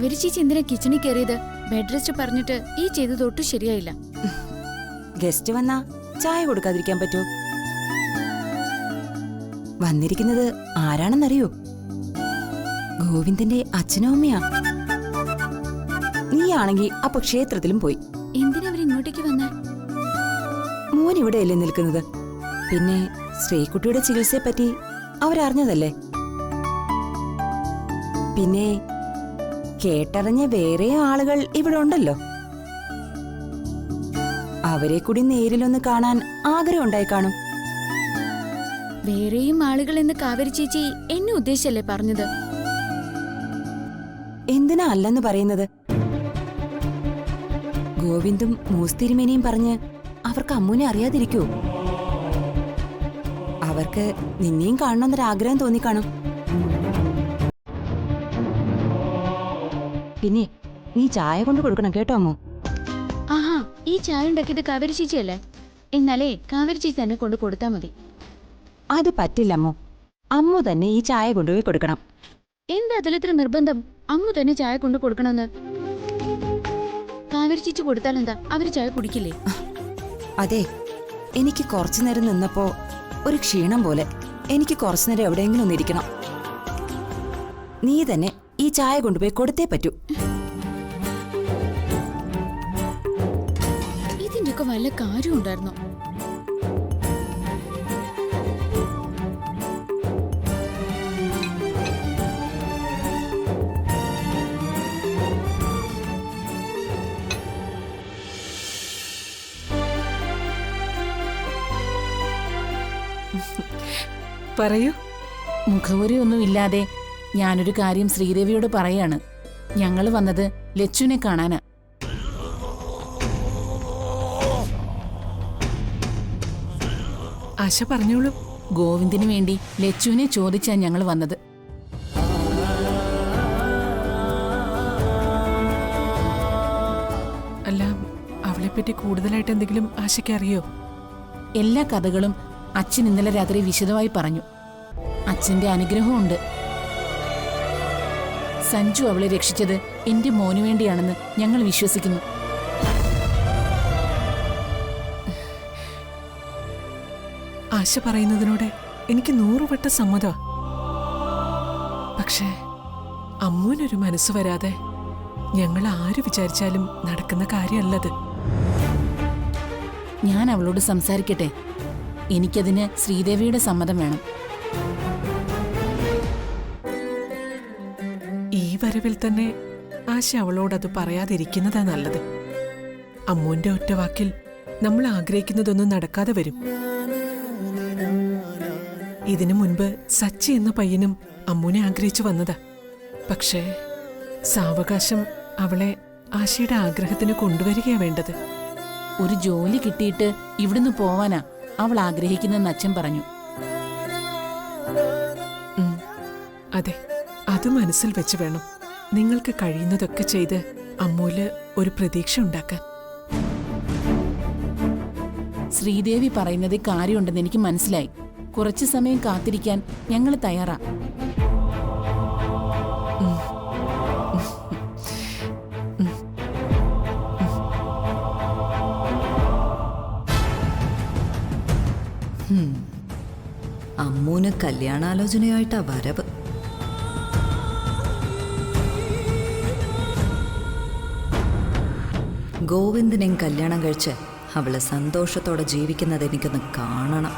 കാവേരി ചേച്ചി എന്തിനാ കിച്ചണിൽ കയറിയത്? ബെഡ് റെസ്റ്റ് പറഞ്ഞിട്ട് ഈ ചെയ്തത് ഒട്ടും ശരിയായില്ല. ഗസ്റ്റ് വന്നാ ചായ കൊടുക്കാതിരിക്കാൻ പറ്റോ? വന്നിരിക്കുന്നത് ആരാണെന്നറിയോ? ഗോവിന്ദന്റെ അച്ഛനും അമ്മയാ. നീയാണെങ്കി അപ്പൊ ക്ഷേത്രത്തിലും പോയി. എന്തിനാ അവരിങ്ങോട്ടേക്ക് വന്നേ? മോൻ ഇവിടെയല്ലേ നിൽക്കുന്നത്? പിന്നെ ശ്രീകുട്ടിയുടെ ചികിത്സയെപ്പറ്റി അവരറിഞ്ഞതല്ലേ? പിന്നെ കേട്ടറിഞ്ഞ വേറെ ആളുകൾ ഇവിടെ ഉണ്ടല്ലോ. അവരെ കൂടി നേരിലൊന്ന് കാണാൻ ആഗ്രഹം ഉണ്ടായി കാണും. വേറെയും ആളുകൾ എന്ന് കാവേരി ചേച്ചി എന്നെ ഉദ്ദേശിച്ചല്ലേ പറഞ്ഞത്? എന്തിനാ അല്ലെന്ന് പറയുന്നത്? ഗോവിന്ദും മൂസ്തിരിമേനിയും പറഞ്ഞ് അവർക്ക് അമ്മൂനെ അറിയാതിരിക്കൂ? അവർക്ക് നിന്നെയും കാണണമെന്നൊരാഗ്രഹം തോന്നിക്കാണും. പിന്നെ നീ ചായ കൊണ്ട് കൊടുക്കണം കേട്ടോ അമ്മു. ആഹാ, ഈ ചായ ഉണ്ടാക്കിയത് കാവേരി ചേച്ചിയല്ലേ? എന്നാലേ കാവേരി ചേച്ചി തന്നെ കൊണ്ട് കൊടുത്താ മതി. അത് പറ്റില്ല അമ്മു. അമ്മു തന്നെ ഈ ചായ കൊണ്ടുപോയി കൊടുക്കണം. എന്താ അതിലിത്ര നിർബന്ധം? അമ്മു തന്നെ ചായ കൊണ്ട് കൊടുക്കണമെന്ന്? കാവേരി ചേച്ചി കൊടുത്താലെന്താ, അവര് ചായ കുടിക്കില്ലേ? അതെ, എനിക്ക് കുറച്ചു നേരം നിന്നപ്പോ ഒരു ക്ഷീണം പോലെ. എനിക്ക് കുറച്ചു നേരം എവിടെയെങ്കിലും ഒന്നിരിക്കണം. നീ തന്നെ ഈ ചായ കൊണ്ടുപോയി കൊടുത്തേ പറ്റൂ. ഇതിന്റെയൊക്കെ വല്ല കാര്യം ഉണ്ടായിരുന്നോ? പറയൂ. മുഖവുരയൊന്നുമില്ലാതെ ഞാനൊരു കാര്യം ശ്രീദേവിയോട് പറയാണ്. ഞങ്ങൾ വന്നത് ലച്ചുവിനെ കാണാനാ. ആശ പറഞ്ഞോളൂ. ഗോവിന്ദിനു വേണ്ടി ലച്ചുവിനെ ചോദിച്ചാ ഞങ്ങൾ വന്നത്. അല്ല, അവളെപ്പറ്റി കൂടുതലായിട്ട് എന്തെങ്കിലും ആശയ്ക്ക് അറിയോ? എല്ലാ കഥകളും അച്ഛൻ ഇന്നലെ രാത്രി വിശദമായി പറഞ്ഞു. അച്ഛന്റെ അനുഗ്രഹമുണ്ട്. സഞ്ജു അവളെ രക്ഷിച്ചത് എന്റെ മോനു വേണ്ടിയാണെന്ന് ഞങ്ങൾ വിശ്വസിക്കുന്നു. ആശ പറയുന്നതിനോട് എനിക്ക് 100 വട്ടം സമ്മതം. പക്ഷേ അമ്മൂനൊരു മനസ്സ് വരാതെ ഞങ്ങൾ ആര് വിചാരിച്ചാലും നടക്കുന്ന കാര്യമല്ലത്. ഞാൻ അവളോട് സംസാരിക്കട്ടെ. എനിക്കതിന് ശ്രീദേവിയുടെ സമ്മതം വേണം. ഈ വരവിൽ തന്നെ ആശ അവളോടത് പറയാതിരിക്കുന്നതാ നല്ലത്. അമ്മൂന്റെ ഒറ്റ വാക്കിൽ നമ്മൾ ആഗ്രഹിക്കുന്നതൊന്നും നടക്കാതെ വരും. ഇതിനു മുൻപ് സച്ചി എന്ന പയ്യനും അമ്മൂനെ ആഗ്രഹിച്ചു വന്നതാ. പക്ഷേ സാവകാശം അവളെ ആശയുടെ ആഗ്രഹത്തിന് കൊണ്ടുവരികയാ വേണ്ടത്. ഒരു ജോലി കിട്ടിയിട്ട് ഇവിടുന്ന് പോവാനാ അവൾ ആഗ്രഹിക്കുന്നെന്ന് അച്ഛൻ പറഞ്ഞു. അതെ, അത് മനസ്സിൽ വെച്ച് വേണം നിങ്ങൾക്ക് കഴിയുന്നതൊക്കെ ചെയ്ത് അമ്മൂല് ഒരു പ്രതീക്ഷ ഉണ്ടാക്കാൻ. ശ്രീദേവി പറയുന്നത് കാര്യമുണ്ടെന്ന് എനിക്ക് മനസ്സിലായി. കുറച്ചു സമയം കാത്തിരിക്കാൻ ഞങ്ങൾ തയ്യാറാ. അമ്മൂന് കല്യാണാലോചനയായിട്ടാ വരവ്. ഗോവിന്ദനെയും കല്യാണം കഴിച്ച് അവള് സന്തോഷത്തോടെ ജീവിക്കുന്നത് എനിക്കൊന്ന് കാണണം.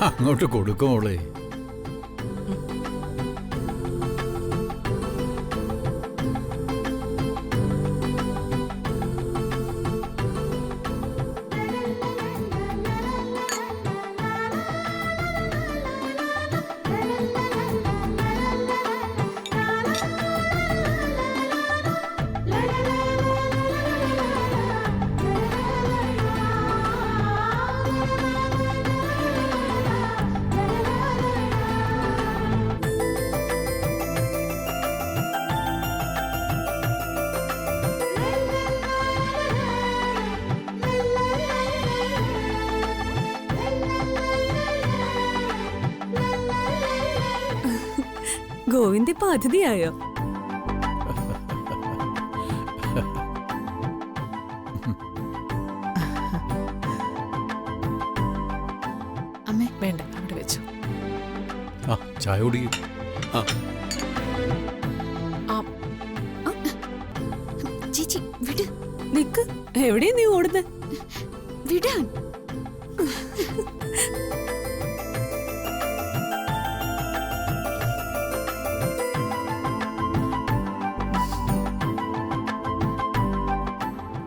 അങ്ങോട്ട് കൊടുക്കുമോളെ. ഗോവിന്ദ് ഇപ്പൊ അതിഥിയായോ? അമ്മേ വേണ്ട, അവിടെ വെച്ചു. ആ ചായ കുടിക്കും. ആ ചേച്ചി വിട്, നിക്ക്, എവിടെയാ നീ ഓടുന്നത്? വിടാൻ.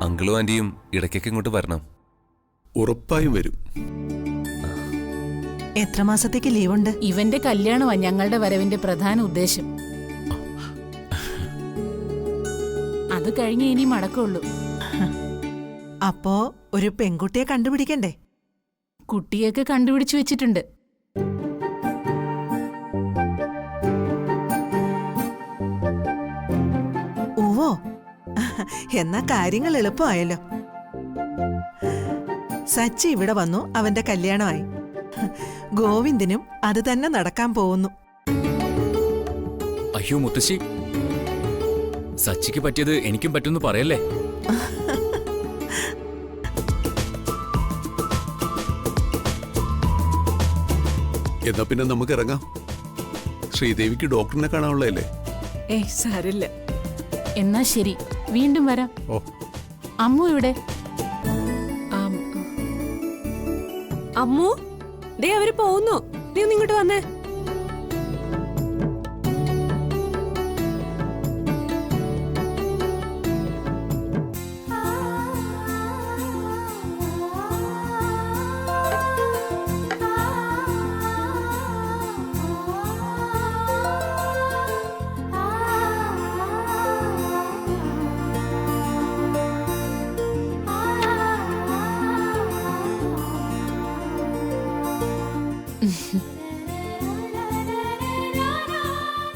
അങ്കിളും ആന്റിയും ഇടയ്ക്കൊക്കെ ഇങ്ങോട്ട് വരണം. ഉറപ്പായും വരും. എത്ര മാസത്തേക്ക് ലീവുണ്ട്? ഇവന്റെ കല്യാണമാ ഞങ്ങളുടെ വരവിന്റെ പ്രധാന ഉദ്ദേശം. അത് കഴിഞ്ഞ് ഇനി മടക്കമുള്ളൂ. അപ്പോ ഒരു പെൺകുട്ടിയെ കണ്ടുപിടിക്കണ്ടേ? കുട്ടിയൊക്കെ കണ്ടുപിടിച്ചു വെച്ചിട്ടുണ്ട്. ഓവോ, എന്നാ കാര്യങ്ങൾ എളുപ്പമായല്ലോ. സച്ചി ഇവിടെ വന്നു, അവന്റെ കല്യാണമായി. ഗോവിന്ദിനും അത് തന്നെ നടക്കാൻ പോകുന്നു. അയ്യോ മുത്തശ്ശി, സച്ചിക്ക് പറ്റിയത് എനിക്കും പറ്റുമെന്ന് പറയല്ലേ? എന്നാ പിന്നെ നമുക്ക് ഇറങ്ങാം. ശ്രീദേവിക്ക് ഡോക്ടറിനെ കാണാനുള്ളതല്ലേ? ഏയ് സാരില്ല. എന്നാ ശരി, വീണ്ടും വരാം. ഓ അമ്മു ഇവിടെ. ആം, അമ്മു, ദേ അവര് പോകുന്നു. നീ ഒന്ന് ഇങ്ങോട്ട് വന്നേ.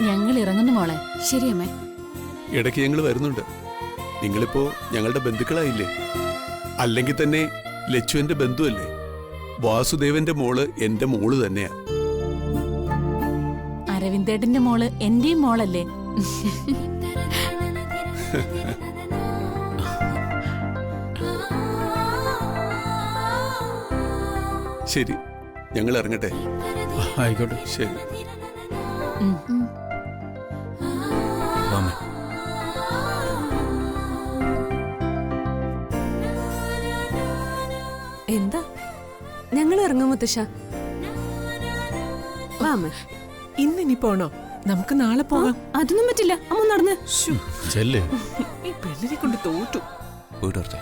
ഞങ്ങൾ ഇറങ്ങുന്നു മോളെ. ശരി അമ്മേ. ഇടയ്ക്ക് ഞങ്ങൾ വരുന്നുണ്ട്. നിങ്ങളിപ്പോ ഞങ്ങളുടെ ബന്ധുക്കളായില്ലേ? അല്ലെങ്കിൽ തന്നെ ലച്ചു എന്റെ ബന്ധുവല്ലേ? വാസുദേവന്റെ മോള് എന്റെ മോള് തന്നെയാ. അരവിന്ദേട്ടന്റെ മോള് എന്റെയും മോളല്ലേ? ശരി, ഞങ്ങൾ ഇറങ്ങട്ടെ. ആയിക്കോട്ടെ. ശരി. വാമേ. എന്താ? ഞങ്ങൾ ഇറങ്ങും മുത്തശ്ശ. വാമ. ഇന്നിനി പോണോ? നമുക്ക് നാളെ പോകാം. അതൊന്നും പറ്റില്ല. അമ്മ നടന്ന്. ചെല്ലേ. ഈ പെണ്ണിനെ കൊണ്ട് തോറ്റു. പോയിട്ട് വരട്ടെ.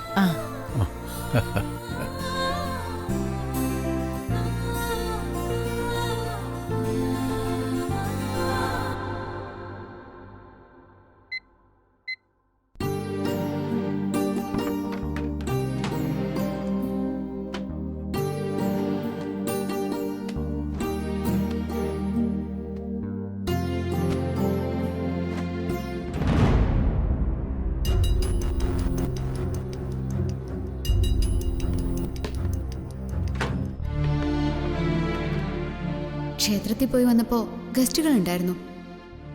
ക്ഷേത്രത്തിൽ പോയി വന്നപ്പോ ഗസ്റ്റുകൾ ഉണ്ടായിരുന്നു.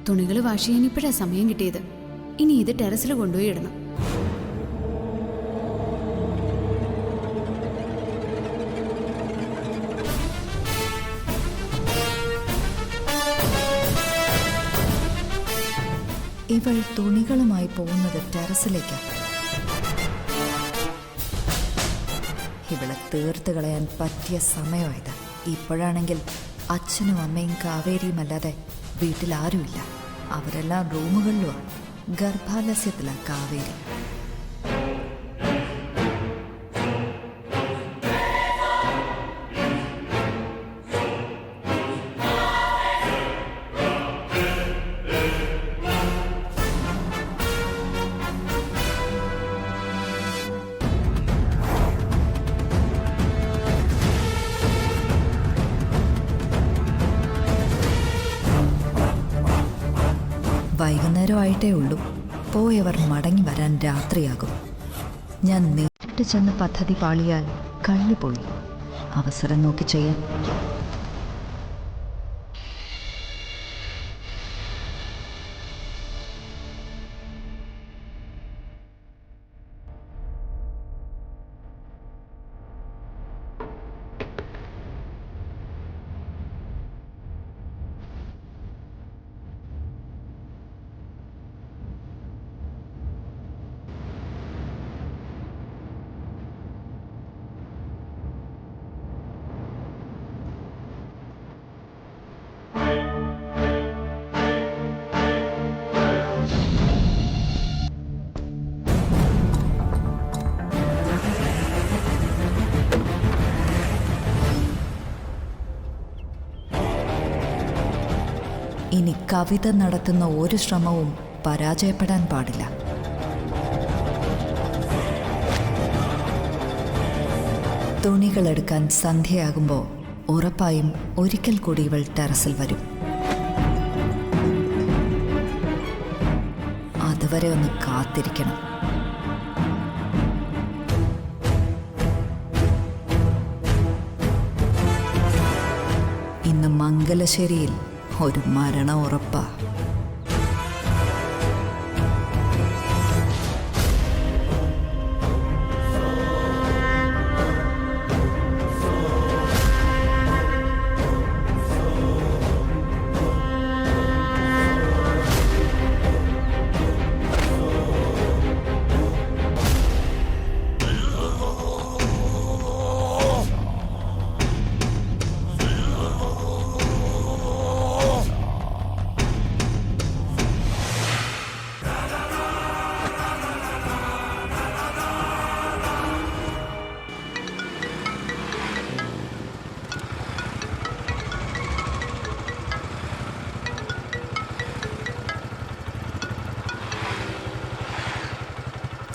തുണികൾ വാഷ് ചെയ്യാൻ ഇപ്പോഴാ സമയം കിട്ടിയത്. ഇനി ഇത് ടെറസിൽ കൊണ്ടുപോയി ഇടണം. ഇവൾ തുണികളുമായി പോകുന്നത് ടെറസിലേക്കാണ്. ഇവളെ തീർത്ത് കളയാൻ പറ്റിയ സമയമായത്. ഇപ്പോഴാണെങ്കിൽ അച്ഛനും അമ്മയും കാവേരിയും അല്ലാതെ വീട്ടിൽ ആരുമില്ല. അവരെല്ലാം റൂമുകളിലുമാണ്. ഗർഭാലസ്യത്തിലാണ് കാവേരി. വൈകുന്നേരമായിട്ടേ ഉള്ളൂ. പോയവർ മടങ്ങി വരാൻ രാത്രിയാകും. ഞാൻ നേരിട്ട് ചെന്ന് പദ്ധതി പാളിയാൽ കഴിഞ്ഞുപോയി. അവസരം നോക്കി ചെയ്യാൻ. ഇനി കവിത നടത്തുന്ന ഒരു ശ്രമവും പരാജയപ്പെടാൻ പാടില്ല. തുണികളെടുക്കാൻ സന്ധ്യയാകുമ്പോൾ ഉറപ്പായും ഒരിക്കൽ കൂടി ഇവൾ ടെറസിൽ വരും. അതുവരെ ഒന്ന് കാത്തിരിക്കണം. ഇന്ന് മംഗലശ്ശേരിയിൽ ഒരു മരണം ഉറപ്പാ.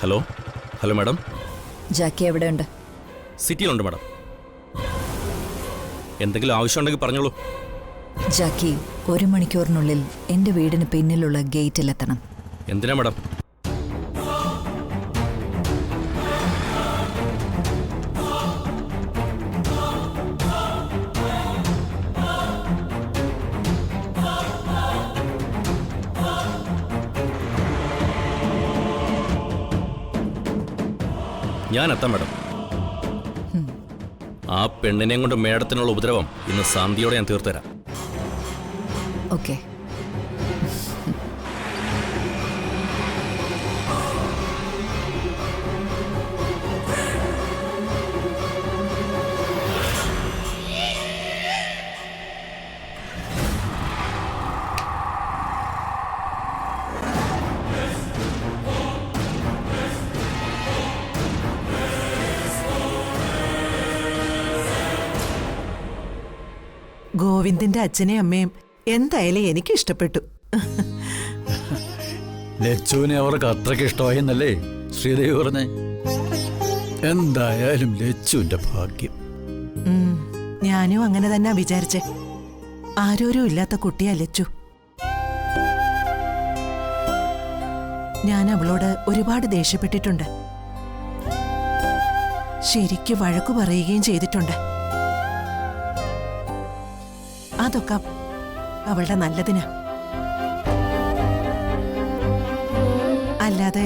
ഹലോ ഹലോ മാഡം, ജാക്കി എവിടെയുണ്ട്? സിറ്റിയിലുണ്ട് മാഡം. എന്തെങ്കിലും ആവശ്യമുണ്ടെങ്കിൽ പറഞ്ഞോളൂ. ജാക്കി 1 മണിക്കൂറിനുള്ളിൽ എൻ്റെ വീടിന് പിന്നിലുള്ള ഗേറ്റിലെത്തണം. എന്തിനാ മാഡം? ഞാൻ എത്താം മാഡം. ആ പെണ്ണിനെയും കൊണ്ട് മേഡത്തിനുള്ള ഉപദ്രവം ഇന്ന് സന്ധ്യയോടെ ഞാൻ തീർത്തുതരാം. ഓക്കെ. ഗോവിന്ദിന്റെ അച്ഛനെയും അമ്മയും എന്തായാലും എനിക്ക് ഇഷ്ടപ്പെട്ടു. ലച്ചുവിനെ അവർക്ക് അത്രയ്ക്ക് ഇഷ്ടമായെന്നല്ലേ ശ്രീദേവി പറഞ്ഞേ? എന്തായാലും ലച്ചുവിന്റെ ഭാഗ്യം. ഞാനും അങ്ങനെ തന്നെ വിചാരിച്ചേ. ആരോരും ഇല്ലാത്ത കുട്ടിയാ ലച്ചു. ഞാൻ അവളോട് ഒരുപാട് ദേഷ്യപ്പെട്ടിട്ടുണ്ട്. ശരിക്ക് വഴക്കു പറയുകയും ചെയ്തിട്ടുണ്ട്. അതൊക്കെ അവളുടെ നല്ലതിനാ. അല്ലാതെ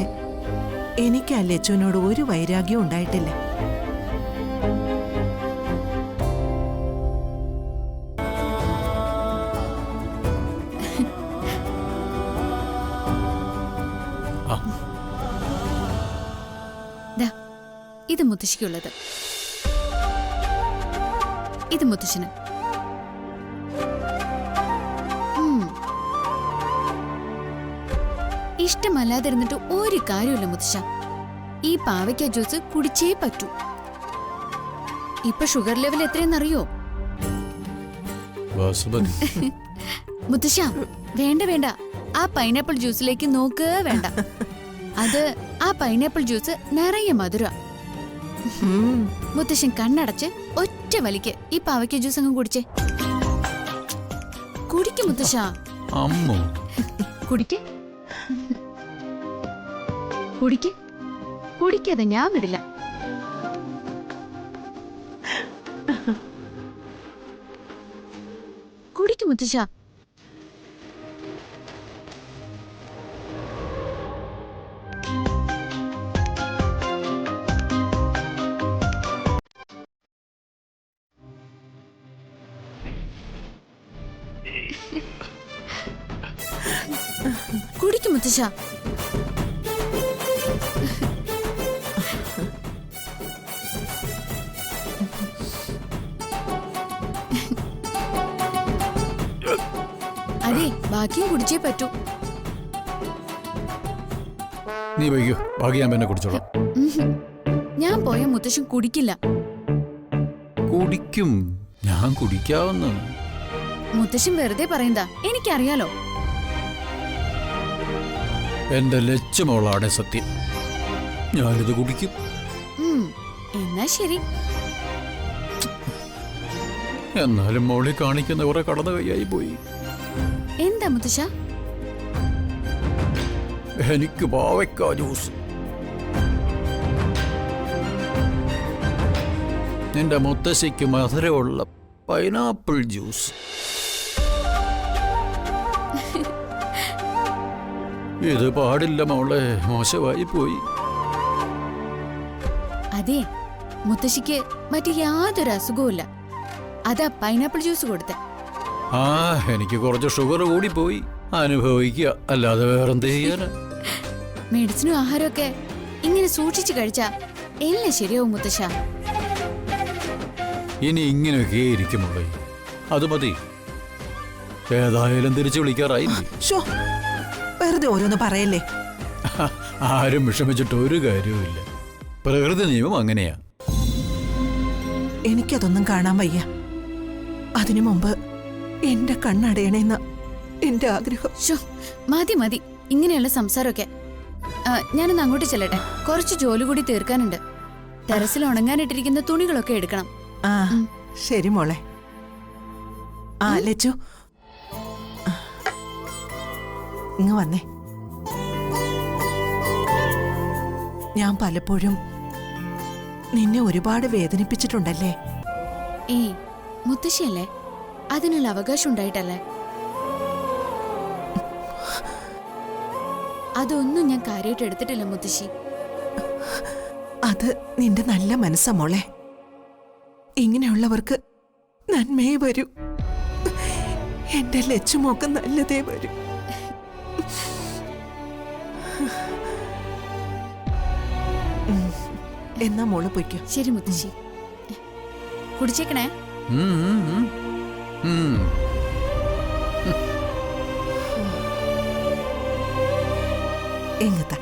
എനിക്ക് ആ ലച്ചുവിനോട് ഒരു വൈരാഗ്യവും ഉണ്ടായിട്ടില്ല. ഇത് മുത്തശ്ശിക്കുള്ളത്, ഇത് മുത്തശ്ശന്. ഇഷ്ടമല്ലാതിരുന്നിട്ട് ഒരു കാര്യമില്ല മുത്തശ്ശ. ഈ പാവയ്ക്ക ജ്യൂസ് കുടിച്ചേ പറ്റൂ. ഇപ്പൊ ഷുഗർ ലെവൽ എത്രയെന്നറിയോ? മുത്തശ്ശ വേണ്ട വേണ്ട, ആ പൈനാപ്പിൾ ജ്യൂസിലേക്ക് നോക്കുക വേണ്ട. അത് ആ പൈനാപ്പിൾ ജ്യൂസ് നിറയെ മധുര. മുത്തശ്ശൻ കണ്ണടച്ച് ഒറ്റ വലിക്ക് ഈ പാവയ്ക്ക ജ്യൂസ് അങ്ങ് കുടിച്ചേ. കുടിക്കും മുത്തശ്ശ, കുടിക്കേ. കുടിക്ക്, കുടിക്കാതെ ഞാൻ വിടില്ല. കുടിക്കും മുത്തശ്ശ. കുടിക്കും മുത്തശ്ശ. അതെ, ബാക്കിയും കുടിച്ചേ പറ്റൂ. നീ വയ്ക്കോ, ബാക്കി ഞാൻ പിന്നെ കുടിച്ചോളാം. ഞാൻ പോയ മുത്തശ്ശൻ കുടിക്കില്ല. കുടിക്കും, ഞാൻ കുടിക്കാവുന്ന. മുത്തശ്ശൻ വെറുതെ പറയുന്നതാ, എനിക്കറിയാലോ. എന്റെ ലച്ചുമോളാണ് സത്യം. ഞാനിത് കുടിക്കും. എന്നാ ശരി. എന്നാലും മോളി കാണിക്കുന്ന കുറെ കടന്നു കൈയായി പോയി. എന്താ മുത്തശ്ശ? എനിക്ക് പാവയ്ക്ക ജ്യൂസ്. നിന്റെ മുത്തശ്ശിക്ക് മധുരമുള്ള പൈനാപ്പിൾ ജ്യൂസ്. ഇത് പാടില്ല മോളെ, മോശമായി പോയി. അതെ, മുത്തശ്ശിക്ക് മറ്റു യാതൊരു അസുഖവുമില്ല. അതാ പൈനാപ്പിൾ ജ്യൂസ് കൊടുത്ത. ആ, എനിക്ക് കുറച്ച് ഷുഗർ കൂടി പോയി. അനുഭവിക്കുക, അല്ലാതെ വേറെന്ത് ചെയ്യാനാ? മെഡിസിനും ആഹാരമൊക്കെ ഇങ്ങനെ സൂക്ഷിച്ചു കഴിച്ചാ എല്ലാം ശരിയാവും മുത്തശ്ശ. ഇനി ഇങ്ങനെയൊക്കെ ഇരിക്കുമുള്ളേ, അത് മതി. ഏതായാലും തിരിച്ചു വിളിക്കാറായില്ലേ? ഷോ, വെറുതെ ഓരോന്ന് പറയല്ലേ. ആരും വിഷമിച്ചിട്ട് ഒരു കാര്യവുമില്ല. പ്രകൃതി നിയമം അങ്ങനെയാ. എനിക്കതൊന്നും കാണാൻ വയ്യ. അതിനു മുമ്പ് എന്റെ കണ്ണടയണേന്ന എന്റെ ആഗ്രഹം. ഷോ, മതി മതി ഇങ്ങനെയുള്ള സംസാരമൊക്കെ. ഞാനൊന്ന് അങ്ങോട്ട് ചെല്ലട്ടെ, കുറച്ച് ജോലി കൂടി തീർക്കാനുണ്ട്. ടെറസിൽ ഉണങ്ങാനിട്ടിരിക്കുന്ന തുണികളൊക്കെ എടുക്കണം. ആ, ശരി മോളെ. ആ ലച്ചു, ഇങ്ങ് വന്നേ. ഞാൻ പലപ്പോഴും നിന്നെ ഒരുപാട് വേദനിപ്പിച്ചിട്ടുണ്ടല്ലേ? ഏയ്, മുത്തശ്ശിയല്ലേ, അതിനുള്ള അവകാശം ഉണ്ടായിട്ടല്ലേ. അതൊന്നും ഞാൻ കാര്യമായിട്ട് എടുത്തിട്ടില്ല മുത്തശ്ശി. അത് നിന്റെ നല്ല മനസ്സാ മോളെ. ഇങ്ങനെയുള്ളവർക്ക് നന്മയെ വരൂ. എന്റെ ലച്ചുമോക്ക് നല്ലതേ വരൂ. എന്നാ മോള് പൊയ്ക്കോ. ശരി മുത്തശ്ശി, കുടിച്ചേക്കണേ. എങ്ങത്താ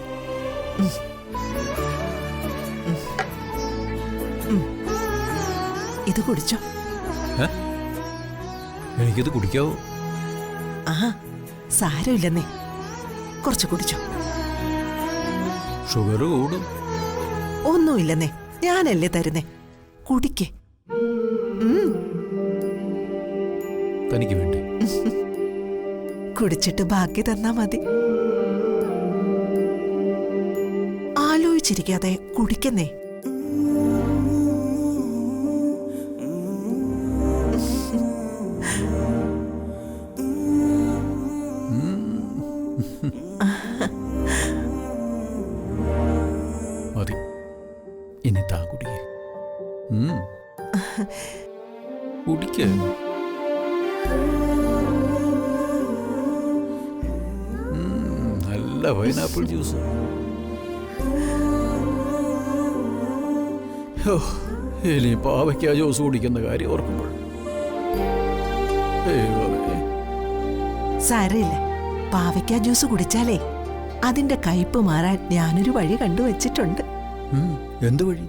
ഇത് കുടിച്ചോ. എനിക്കിത് കുടിക്കാവോ? ആ, സാരമില്ലെന്നേ, കുറച്ച് കുടിച്ചോ. ഷുഗർ കൂടും. ഒന്നുമില്ലെന്നേ, ഞാനല്ലേ തരുന്നേ. കുടിക്കേ. തനിക്ക് വേണ്ടി കുടിച്ചിട്ട് ബാക്കി തന്നാ മതി. ആലോചിച്ചിരിക്കാതെ കുടിക്കുന്നേ. മതി, ഇനി താ കുടിക്കേ. കുടിക്ക. നല്ല പൈനാപ്പിൾ ജ്യൂസ്. ഇനി പാവയ്ക്ക ജ്യൂസ് കുടിക്കുന്ന കാര്യം ഓർക്കുമ്പോൾ സാരമില്ല. പാവയ്ക്ക ജ്യൂസ് കുടിച്ചാലേ അതിന്റെ കയ്പ് മാറാൻ ഞാനൊരു വഴി കണ്ടുവച്ചിട്ടുണ്ട്. എന്ത് വഴി?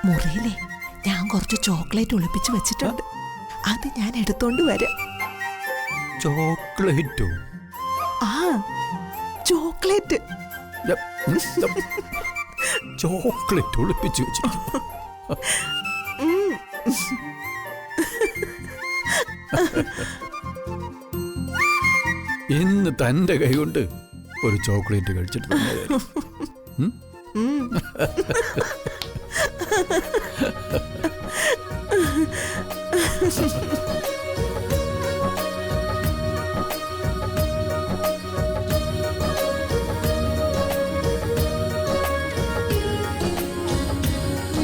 മുറിയിലെ ഞാൻ കുറച്ച് ചോക്ലേറ്റ് ഒളിപ്പിച്ച് വെച്ചിട്ടുണ്ട്. അത് ഞാൻ എടുത്തോണ്ട് വരാം. ചോക്ലേറ്റോ? ആ, ചോക്ലേറ്റ്. ചോക്ലേറ്റ് ഒളിപ്പിച്ചു വെച്ചിരിക്കുന്നു. ഇന്ന് തന്റെ കൈ കൊണ്ട് ഒരു ചോക്ലേറ്റ് കഴിച്ചിട്ട് തന്നെ